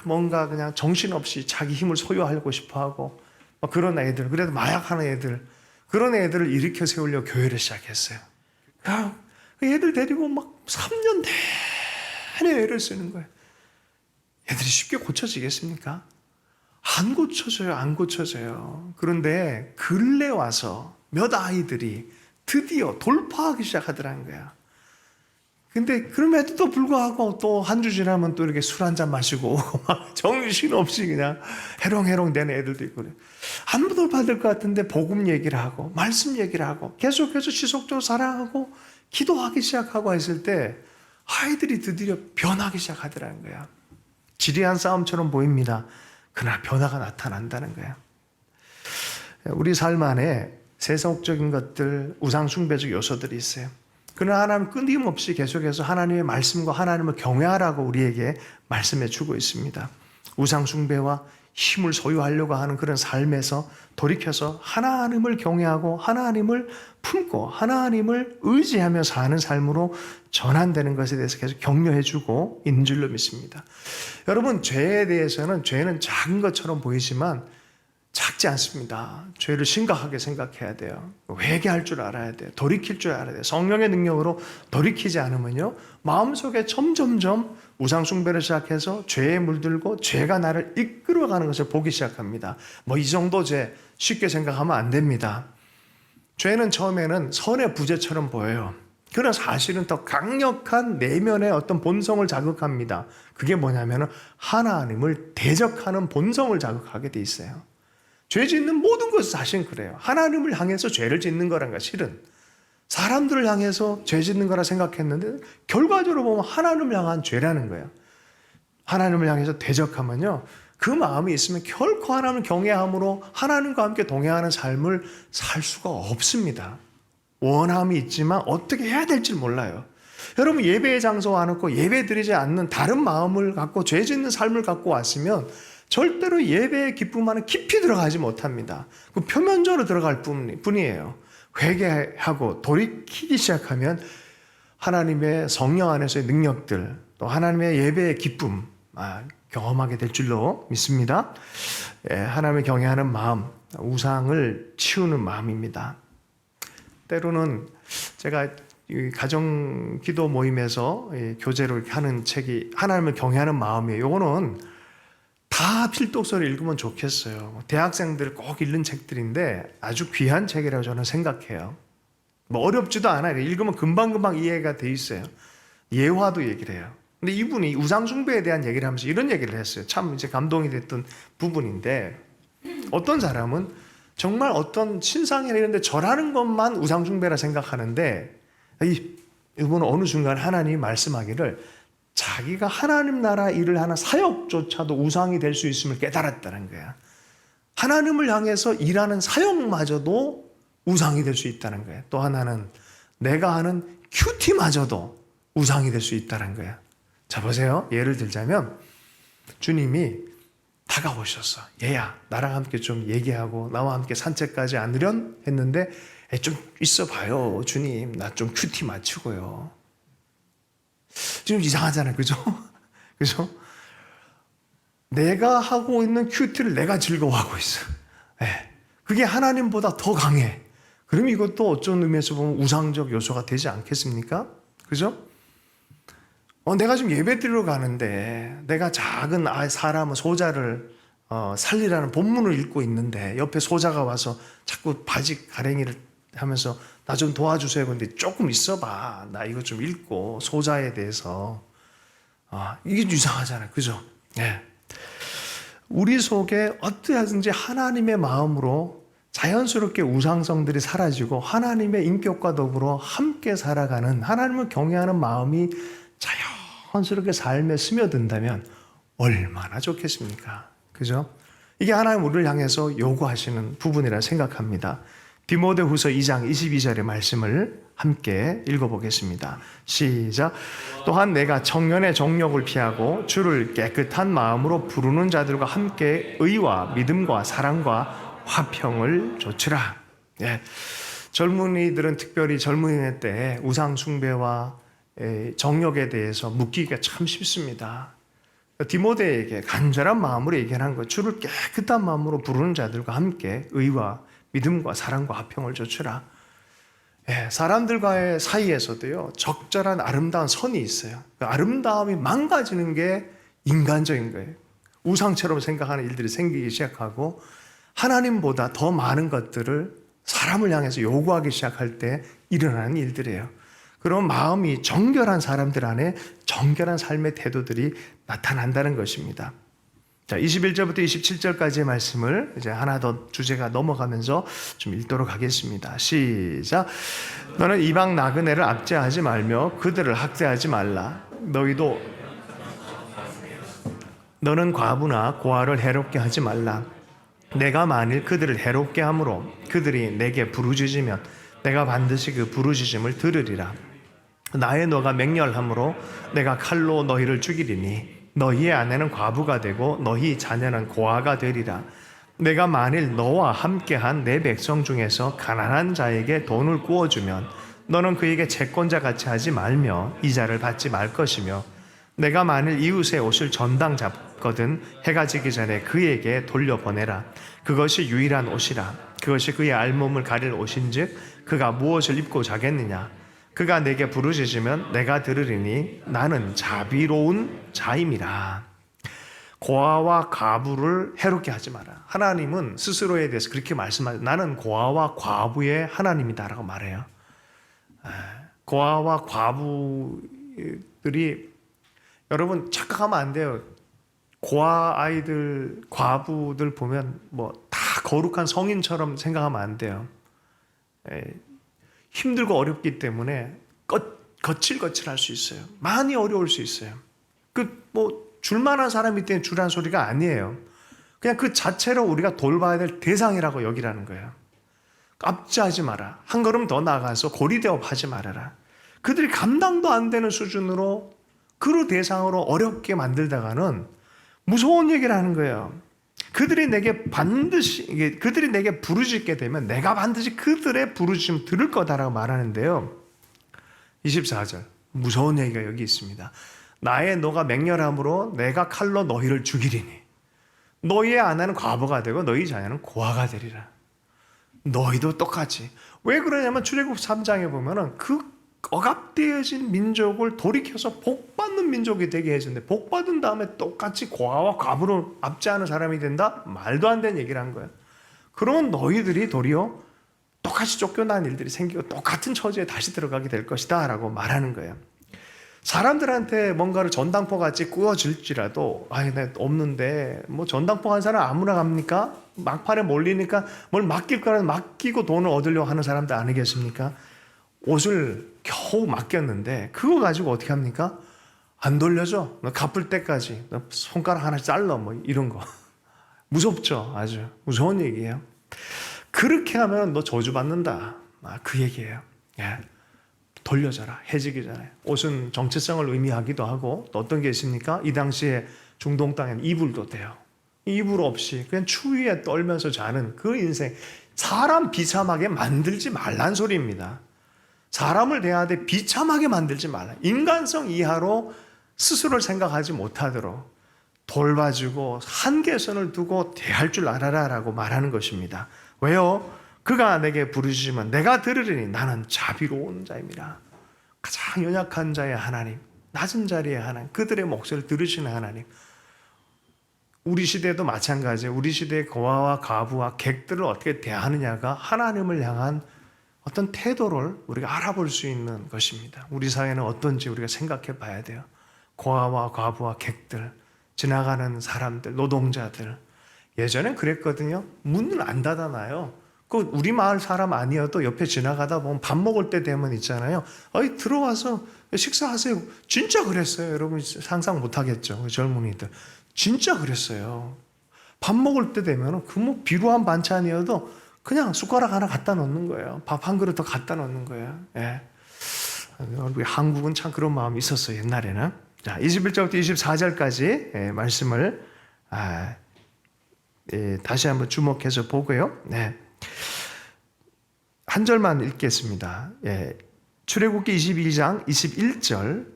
뭔가 그냥 정신없이 자기 힘을 소유하고 싶어하고 그런 애들, 그래도 마약하는 애들, 그런 애들을 일으켜 세우려고 교회를 시작했어요. 그 애들 데리고 막 3년 내내 애를 쓰는 거예요. 애들이 쉽게 고쳐지겠습니까? 안 고쳐져요. 안 고쳐져요. 그런데 근래 와서 몇 아이들이 드디어 돌파하기 시작하더라는 거야. 근데 그럼에도 불구하고 또 한 주 지나면 또 이렇게 술 한잔 마시고 막 정신없이 그냥 해롱해롱 되는 애들도 있고 그래. 안 돌파될 것 같은데 복음 얘기를 하고 말씀 얘기를 하고 계속해서 지속적으로 사랑하고 기도하기 시작하고 했을 때 아이들이 드디어 변하기 시작하더라는 거야. 지리한 싸움처럼 보입니다. 그러나 변화가 나타난다는 거야. 우리 삶 안에 세속적인 것들, 우상숭배적 요소들이 있어요. 그러나 하나님 끊임없이 계속해서 하나님의 말씀과 하나님을 경외하라고 우리에게 말씀해 주고 있습니다. 우상숭배와 힘을 소유하려고 하는 그런 삶에서 돌이켜서 하나님을 경외하고 하나님을 품고 하나님을 의지하며 사는 삶으로 전환되는 것에 대해서 계속 격려해 주고 있는 줄로 믿습니다. 여러분, 죄에 대해서는 죄는 작은 것처럼 보이지만 작지 않습니다. 죄를 심각하게 생각해야 돼요. 회개할 줄 알아야 돼요. 돌이킬 줄 알아야 돼요. 성령의 능력으로 돌이키지 않으면요, 마음속에 점점점 우상숭배를 시작해서 죄에 물들고 죄가 나를 이끌어가는 것을 보기 시작합니다. 뭐 이 정도 죄 쉽게 생각하면 안 됩니다. 죄는 처음에는 선의 부재처럼 보여요. 그러나 사실은 더 강력한 내면의 어떤 본성을 자극합니다. 그게 뭐냐면 하나님을 대적하는 본성을 자극하게 돼 있어요. 죄 짓는 모든 것은 사실은 그래요. 하나님을 향해서 죄를 짓는 거란 거 실은 사람들을 향해서 죄 짓는 거라 생각했는데 결과적으로 보면 하나님을 향한 죄라는 거예요. 하나님을 향해서 대적하면요, 그 마음이 있으면 결코 하나님을 경외함으로 하나님과 함께 동행하는 삶을 살 수가 없습니다. 원함이 있지만 어떻게 해야 될지 몰라요. 여러분, 예배의 장소 와놓고 예배 드리지 않는 다른 마음을 갖고 죄 짓는 삶을 갖고 왔으면 절대로 예배의 기쁨 안에 깊이 들어가지 못합니다. 그 표면적으로 들어갈 뿐이에요. 회개하고 돌이키기 시작하면 하나님의 성령 안에서의 능력들, 또 하나님의 예배의 기쁨 경험하게 될 줄로 믿습니다. 하나님을 경외하는 마음, 우상을 치우는 마음입니다. 때로는 제가 가정 기도 모임에서 교재로 하는 책이 하나님을 경외하는 마음이에요. 이거는 다 필독서를 읽으면 좋겠어요. 대학생들 꼭 읽는 책들인데 아주 귀한 책이라고 저는 생각해요. 뭐 어렵지도 않아요. 읽으면 금방금방 이해가 돼 있어요. 예화도 얘기를 해요. 근데 이분이 우상숭배에 대한 얘기를 하면서 이런 얘기를 했어요. 참 이제 감동이 됐던 부분인데, 어떤 사람은 정말 어떤 신상이나 이런 데 절하는 것만 우상숭배라 생각하는데, 이분은 어느 순간 하나님이 말씀하기를 자기가 하나님 나라 일을 하는 사역조차도 우상이 될 수 있음을 깨달았다는 거야. 하나님을 향해서 일하는 사역마저도 우상이 될 수 있다는 거야. 또 하나는 내가 하는 큐티마저도 우상이 될 수 있다는 거야. 자, 보세요. 예를 들자면 주님이 다가오셨어. 얘야, 나랑 함께 좀 얘기하고 나와 함께 산책까지 않으련 했는데, 좀 있어봐요. 주님, 나 좀 큐티 맞추고요. 좀 이상하잖아요. 그죠? 그죠? 내가 하고 있는 큐티를 내가 즐거워하고 있어. 그게 하나님보다 더 강해. 그럼 이것도 어떤 의미에서 보면 우상적 요소가 되지 않겠습니까? 그죠? 내가 지금 예배 드리러 가는데 내가 작은 사람은 소자를 살리라는 본문을 읽고 있는데 옆에 소자가 와서 자꾸 바지 가랭이를 하면서 나 좀 도와주세요. 근데 조금 있어봐. 나 이거 좀 읽고 소자에 대해서. 이게 이상하잖아요. 그죠? 네. 우리 속에 어떠하든지 하나님의 마음으로 자연스럽게 우상성들이 사라지고 하나님의 인격과 더불어 함께 살아가는, 하나님을 경외하는 마음이 자연스럽게 삶에 스며든다면 얼마나 좋겠습니까? 그죠? 이게 하나님 우리를 향해서 요구하시는 부분이라 생각합니다. 디모데후서 2장 22절의 말씀을 함께 읽어보겠습니다. 시작. 또한 내가 청년의 정욕을 피하고 주를 깨끗한 마음으로 부르는 자들과 함께 의와 믿음과 사랑과 화평을 조치라. 예. 젊은이들은 특별히 젊은이 때 우상 숭배와 정욕에 대해서 묻기가 참 쉽습니다. 디모데에게 간절한 마음으로 얘기하는 것, 주를 깨끗한 마음으로 부르는 자들과 함께 의와 믿음과 사랑과 화평을 조치라. 예, 사람들과의 사이에서도요, 적절한 아름다운 선이 있어요. 그 아름다움이 망가지는 게 인간적인 거예요. 우상처럼 생각하는 일들이 생기기 시작하고 하나님보다 더 많은 것들을 사람을 향해서 요구하기 시작할 때 일어나는 일들이에요. 그런 마음이 정결한 사람들 안에 정결한 삶의 태도들이 나타난다는 것입니다. 자, 21절부터 27절까지의 말씀을 이제 하나 더 주제가 넘어가면서 좀 읽도록 하겠습니다. 시작. 너는 이방 나그네를 압제하지 말며 그들을 학대하지 말라. 너는 과부나 고아를 해롭게 하지 말라. 내가 만일 그들을 해롭게 함으로 그들이 내게 부르짖으면 내가 반드시 그 부르짖음을 들으리라. 나의 너가 맹렬함으로 내가 칼로 너희를 죽이리니 너희의 아내는 과부가 되고 너희 자녀는 고아가 되리라. 내가 만일 너와 함께한 내 백성 중에서 가난한 자에게 돈을 구워주면 너는 그에게 채권자 같이 하지 말며 이자를 받지 말 것이며 내가 만일 이웃의 옷을 전당 잡거든 해가 지기 전에 그에게 돌려보내라. 그것이 유일한 옷이라. 그것이 그의 알몸을 가릴 옷인즉 그가 무엇을 입고 자겠느냐. 그가 내게 부르짖으면 내가 들으리니 나는 자비로운 자임이라. 고아와 과부를 해롭게 하지 마라. 하나님은 스스로에 대해서 그렇게 말씀하죠. 나는 고아와 과부의 하나님이다라고 말해요. 고아와 과부들이, 여러분 착각하면 안 돼요. 고아 아이들, 과부들 보면 뭐 다 거룩한 성인처럼 생각하면 안 돼요. 힘들고 어렵기 때문에 거칠거칠할 수 있어요. 많이 어려울 수 있어요. 줄만한 사람이 때문에 주란 소리가 아니에요. 그냥 그 자체로 우리가 돌봐야 될 대상이라고 여기라는 거예요. 압제하지 마라. 한 걸음 더 나가서 고리대업하지 말아라. 그들이 감당도 안 되는 수준으로 그 대상으로 어렵게 만들다가는 무서운 얘기를 하는 거예요. 그들이 내게 부르짖게 되면 내가 반드시 그들의 부르짖음 들을 거다라고 말하는데요. 24절 무서운 얘기가 여기 있습니다. 나의 너가 맹렬함으로 내가 칼로 너희를 죽이리니 너희의 아내는 과부가 되고 너희 자녀는 고아가 되리라. 너희도 똑같이. 왜 그러냐면 출애굽 3장에 보면은 그 억압되어진 민족을 돌이켜서 복받는 민족이 되게 해주는데 복받은 다음에 똑같이 고아와 과부를 압제하는 사람이 된다? 말도 안 되는 얘기를 한 거예요. 그러면 너희들이 도리어 똑같이 쫓겨난 일들이 생기고 똑같은 처지에 다시 들어가게 될 것이다 라고 말하는 거예요. 사람들한테 뭔가를 전당포 같이 꾸어질지라도 나 없는데 뭐 전당포 한 사람 아무나 갑니까? 막판에 몰리니까 뭘 맡길 거라도 맡기고 돈을 얻으려고 하는 사람들 아니겠습니까? 옷을 겨우 맡겼는데 그거 가지고 어떻게 합니까? 안 돌려줘. 너 갚을 때까지 너 손가락 하나 잘라 뭐 이런 거. 무섭죠. 아주 무서운 얘기예요. 그렇게 하면 너 저주받는다. 그 얘기예요. 예. 돌려줘라. 해지기 전에. 옷은 정체성을 의미하기도 하고 또 어떤 게 있습니까? 이 당시에 중동 땅에는 이불도 돼요. 이불 없이 그냥 추위에 떨면서 자는 그 인생. 사람 비참하게 만들지 말란 소리입니다. 사람을 대하되 비참하게 만들지 말라. 인간성 이하로 스스로를 생각하지 못하도록 돌봐주고 한계선을 두고 대할 줄 알아라 라고 말하는 것입니다. 왜요? 그가 내게 부르시면 내가 들으리니 나는 자비로운 자입니다. 가장 연약한 자의 하나님, 낮은 자리의 하나님, 그들의 목소리를 들으시는 하나님. 우리 시대도 마찬가지예요. 우리 시대의 고아와 과부와 객들을 어떻게 대하느냐가 하나님을 향한 어떤 태도를 우리가 알아볼 수 있는 것입니다. 우리 사회는 어떤지 우리가 생각해 봐야 돼요. 고아와 과부와 객들, 지나가는 사람들, 노동자들. 예전엔 그랬거든요. 문을 안 닫아놔요. 그 우리 마을 사람 아니어도 옆에 지나가다 보면 밥 먹을 때 되면 있잖아요. 어이 들어와서 식사하세요. 진짜 그랬어요. 여러분 상상 못 하겠죠. 그 젊은이들. 진짜 그랬어요. 밥 먹을 때 되면 그 뭐 비루한 반찬이어도 그냥 숟가락 하나 갖다 놓는 거예요. 밥 한 그릇 더 갖다 놓는 거예요. 예. 우리 한국은 참 그런 마음이 있었어요. 옛날에는. 자, 21절부터 24절까지 말씀을 다시 한번 주목해서 보고요. 네. 한 절만 읽겠습니다. 출애굽기 22장 21절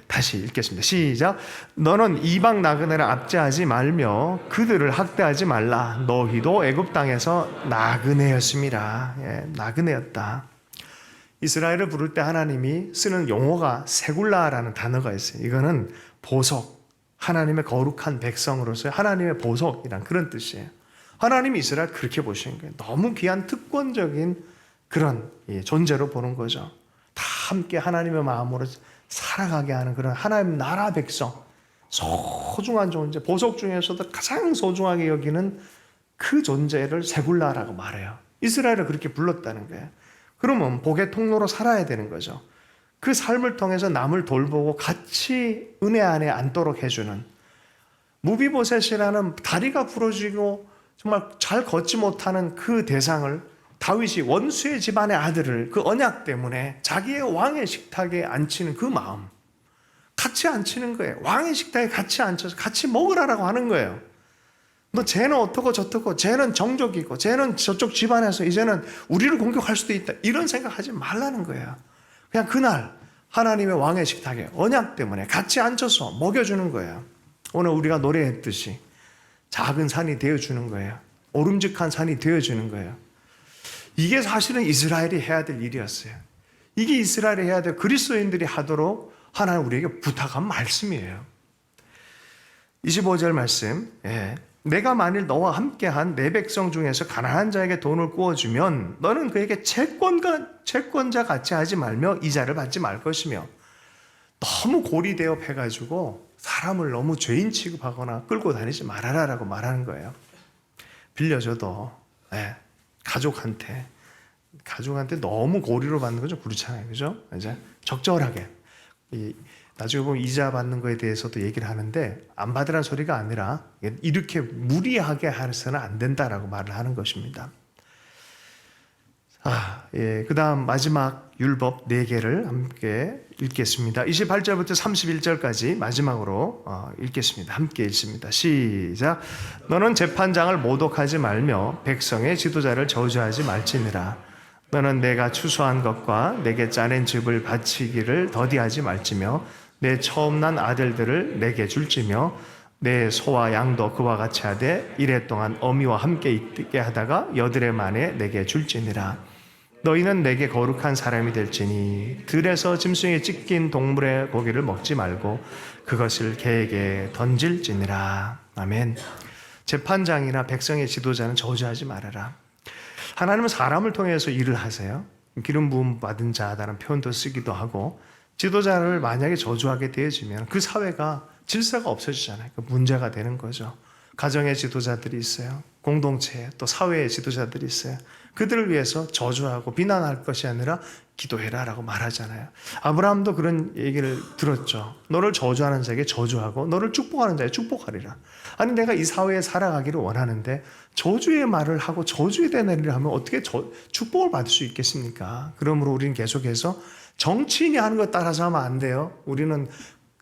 다시 읽겠습니다. 시작. 너는 이방 나그네를 압제하지 말며 그들을 학대하지 말라. 너희도 애굽 땅에서 나그네였습니다. 나그네였다. 이스라엘을 부를 때 하나님이 쓰는 용어가 세굴라라는 단어가 있어요. 이거는 보석, 하나님의 거룩한 백성으로서의 하나님의 보석이란 그런 뜻이에요. 하나님이 이스라엘 그렇게 보시는 거예요. 너무 귀한 특권적인 그런 존재로 보는 거죠. 다 함께 하나님의 마음으로 살아가게 하는 그런 하나님 나라 백성, 소중한 존재, 보석 중에서도 가장 소중하게 여기는 그 존재를 세굴라라고 말해요. 이스라엘을 그렇게 불렀다는 거예요. 그러면 복의 통로로 살아야 되는 거죠. 그 삶을 통해서 남을 돌보고 같이 은혜 안에 앉도록 해주는, 무비보셋이라는 다리가 부러지고 정말 잘 걷지 못하는 그 대상을 다윗이 원수의 집안의 아들을 그 언약 때문에 자기의 왕의 식탁에 앉히는 그 마음, 같이 앉히는 거예요. 왕의 식탁에 같이 앉혀서 같이 먹으라라고 하는 거예요. 너 쟤는 어떻고 저떻고, 쟤는 정적이고, 쟤는 저쪽 집안에서 이제는 우리를 공격할 수도 있다, 이런 생각하지 말라는 거예요. 그냥 그날 하나님의 왕의 식탁에 언약 때문에 같이 앉혀서 먹여주는 거예요. 오늘 우리가 노래했듯이 작은 산이 되어주는 거예요. 오름직한 산이 되어주는 거예요. 이게 사실은 이스라엘이 해야 될 일이었어요. 이게 이스라엘이 해야 될, 그리스도인들이 하도록 하나님 우리에게 부탁한 말씀이에요. 25절 말씀. 내가 만일 너와 함께한 내 백성 중에서 가난한 자에게 돈을 구워주면 너는 그에게 채권자 같이 하지 말며 이자를 받지 말 것이며, 너무 고리대업 해가지고 사람을 너무 죄인 취급하거나 끌고 다니지 말아라라고 말하는 거예요. 빌려줘도 가족한테 너무 고리로 받는 건 좀 그렇잖아요. 그죠? 이제 적절하게. 나중에 보면 이자 받는 거에 대해서도 얘기를 하는데, 안 받으라는 소리가 아니라 이렇게 무리하게 해서는 안 된다라고 말을 하는 것입니다. 그 다음 마지막 율법 4개를 함께 읽겠습니다. 28절부터 31절까지 마지막으로 읽겠습니다. 함께 읽습니다. 시작. 너는 재판장을 모독하지 말며 백성의 지도자를 저주하지 말지니라. 너는 내가 추수한 것과 내게 짜낸 즙을 바치기를 더디하지 말지며 내 처음 난 아들들을 내게 줄지며 내 소와 양도 그와 같이 하되 이래 동안 어미와 함께 있게 하다가 여드레 만에 내게 줄지니라. 너희는 내게 거룩한 사람이 될지니 들에서 짐승에 찢긴 동물의 고기를 먹지 말고 그것을 개에게 던질지니라. 아멘. 재판장이나 백성의 지도자는 저주하지 말아라. 하나님은 사람을 통해서 일을 하세요. 기름 부음 받은 자다라는 표현도 쓰기도 하고, 지도자를 만약에 저주하게 되어지면 그 사회가 질서가 없어지잖아요. 그 문제가 되는 거죠. 가정의 지도자들이 있어요. 공동체, 또 사회의 지도자들이 있어요. 그들을 위해서 저주하고 비난할 것이 아니라 기도해라라고 말하잖아요. 아브라함도 그런 얘기를 들었죠. 너를 저주하는 자에게 저주하고 너를 축복하는 자에게 축복하리라. 아니, 내가 이 사회에 살아가기를 원하는데 저주의 말을 하고 저주에 대한 일을 하면 어떻게 축복을 받을 수 있겠습니까? 그러므로 우리는 계속해서 정치인이 하는 것 따라서 하면 안 돼요. 우리는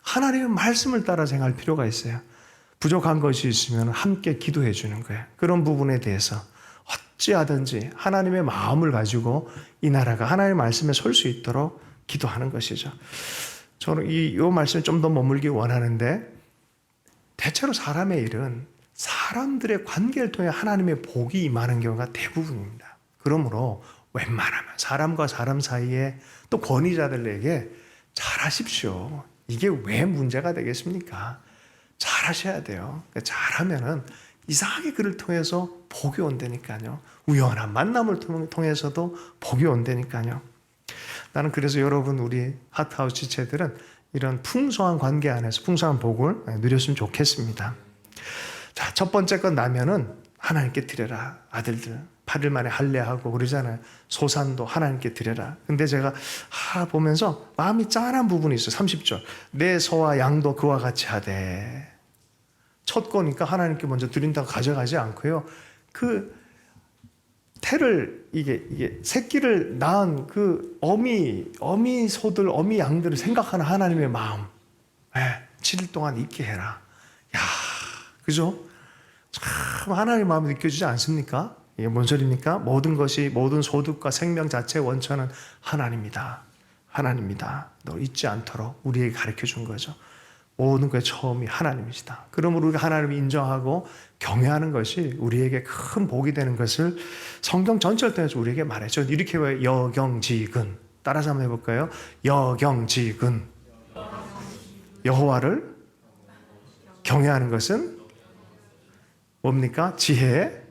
하나님의 말씀을 따라 생각할 필요가 있어요. 부족한 것이 있으면 함께 기도해 주는 거예요. 그런 부분에 대해서 어찌하든지 하나님의 마음을 가지고 이 나라가 하나님의 말씀에 설 수 있도록 기도하는 것이죠. 저는 이 말씀에 좀 더 머물기 원하는데, 대체로 사람의 일은 사람들의 관계를 통해 하나님의 복이 임하는 경우가 대부분입니다. 그러므로 웬만하면 사람과 사람 사이에 또 권위자들에게 잘하십시오. 이게 왜 문제가 되겠습니까? 잘하셔야 돼요. 잘하면은 이상하게 그를 통해서 복이 온다니까요. 우연한 만남을 통해서도 복이 온다니까요. 나는 그래서 여러분, 우리 하트하우스 지체들은 이런 풍성한 관계 안에서 풍성한 복을 누렸으면 좋겠습니다. 자, 첫 번째 건 나면은 하나님께 드려라. 아들들, 8일 만에 할례하고 그러잖아요. 소산도 하나님께 드려라. 근데 제가 보면서 마음이 짠한 부분이 있어요. 30절. 내 소와 양도 그와 같이 하되. 첫 거니까 하나님께 먼저 드린다고 가져가지 않고요. 그 태를 이게 새끼를 낳은 그 어미 소들, 어미 양들을 생각하는 하나님의 마음. 7일 동안 있게 해라. 야, 그죠? 참 하나님의 마음이 느껴지지 않습니까? 이게 뭔 소리입니까? 모든 것이, 모든 소득과 생명 자체의 원천은 하나님이다. 하나님이다. 너 잊지 않도록 우리에게 가르쳐 준 거죠. 모든 것의 처음이 하나님이시다. 그러므로 우리가 하나님을 인정하고 경외하는 것이 우리에게 큰 복이 되는 것을 성경 전체를 통해서 우리에게 말했죠. 이렇게 왜 여경지근. 따라서 한번 해볼까요? 여경지근. 여호와를 경외하는 것은 뭡니까? 지혜의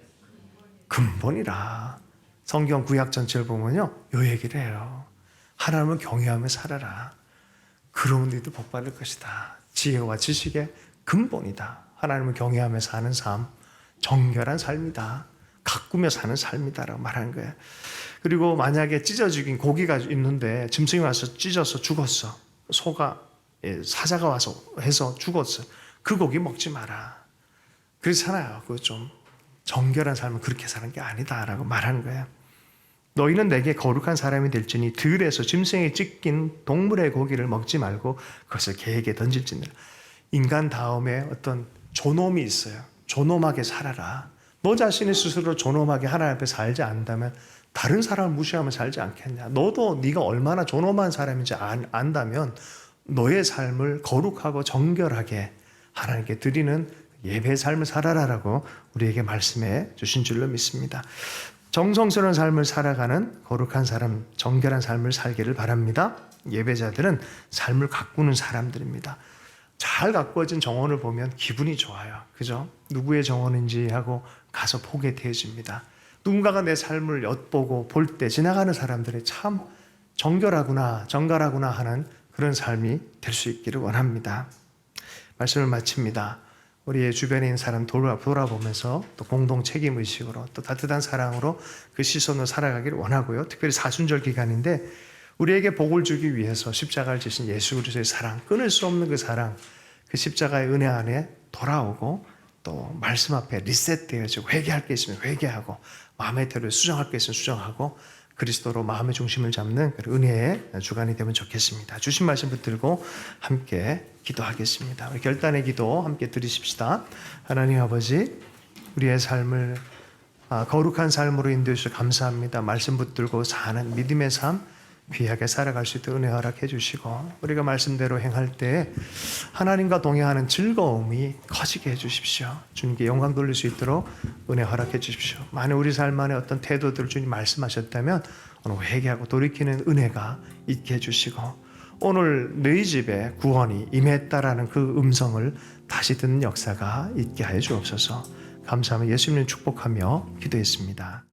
근본이라. 성경 구약 전체를 보면요, 요 얘기를 해요. 하나님을 경외하며 살아라. 그러면 너희도 복 받을 것이다. 지혜와 지식의 근본이다. 하나님을 경외하며 사는 삶, 정결한 삶이다. 가꾸며 사는 삶이다라고 말하는 거예요. 그리고 만약에 찢어 죽인 고기가 있는데 짐승이 와서 찢어서 죽었어. 소가, 사자가 와서 해서 죽었어. 그 고기 먹지 마라. 그렇잖아요. 그 좀 정결한 삶은 그렇게 사는 게 아니다라고 말하는 거예요. 너희는 내게 거룩한 사람이 될지니 들에서 짐승에 찢긴 동물의 고기를 먹지 말고 그것을 개에게 던질지니라. 인간 다음에 어떤 존엄이 있어요. 존엄하게 살아라. 너 자신이 스스로 존엄하게 하나님 앞에 살지 않는다면 다른 사람을 무시하며 살지 않겠냐. 너도 네가 얼마나 존엄한 사람인지 안다면 너의 삶을 거룩하고 정결하게 하나님께 드리는 예배의 삶을 살아라라고 우리에게 말씀해 주신 줄로 믿습니다. 정성스러운 삶을 살아가는 거룩한 사람, 정결한 삶을 살기를 바랍니다. 예배자들은 삶을 가꾸는 사람들입니다. 잘 가꾸어진 정원을 보면 기분이 좋아요. 그죠? 누구의 정원인지 하고 가서 보게 되어집니다. 누군가가 내 삶을 엿보고 볼 때 지나가는 사람들이 참 정결하구나, 정갈하구나 하는 그런 삶이 될 수 있기를 원합니다. 말씀을 마칩니다. 우리의 주변에 있는 사람 돌아보면서 또 공동 책임의식으로 또 따뜻한 사랑으로 그 시선으로 살아가기를 원하고요. 특별히 사순절 기간인데 우리에게 복을 주기 위해서 십자가를 지신 예수 그리스도의 사랑, 끊을 수 없는 그 사랑, 그 십자가의 은혜 안에 돌아오고 또 말씀 앞에 리셋되어지고 회개할 게 있으면 회개하고 마음의 태도를 수정할 게 있으면 수정하고 그리스도로 마음의 중심을 잡는 은혜의 주간이 되면 좋겠습니다. 주신 말씀 붙들고 함께 기도하겠습니다. 우리 결단의 기도 함께 드리십시다. 하나님 아버지, 우리의 삶을 거룩한 삶으로 인도해 주셔서 감사합니다. 말씀 붙들고 사는 믿음의 삶 귀하게 살아갈 수 있도록 은혜 허락해 주시고 우리가 말씀대로 행할 때 하나님과 동행하는 즐거움이 커지게 해 주십시오. 주님께 영광 돌릴 수 있도록 은혜 허락해 주십시오. 만약 우리 삶 안에 어떤 태도들을 주님 말씀하셨다면 오늘 회개하고 돌이키는 은혜가 있게 해 주시고 오늘 너희 집에 구원이 임했다라는 그 음성을 다시 듣는 역사가 있게 하여 주옵소서. 감사하며 예수님 축복하며 기도했습니다.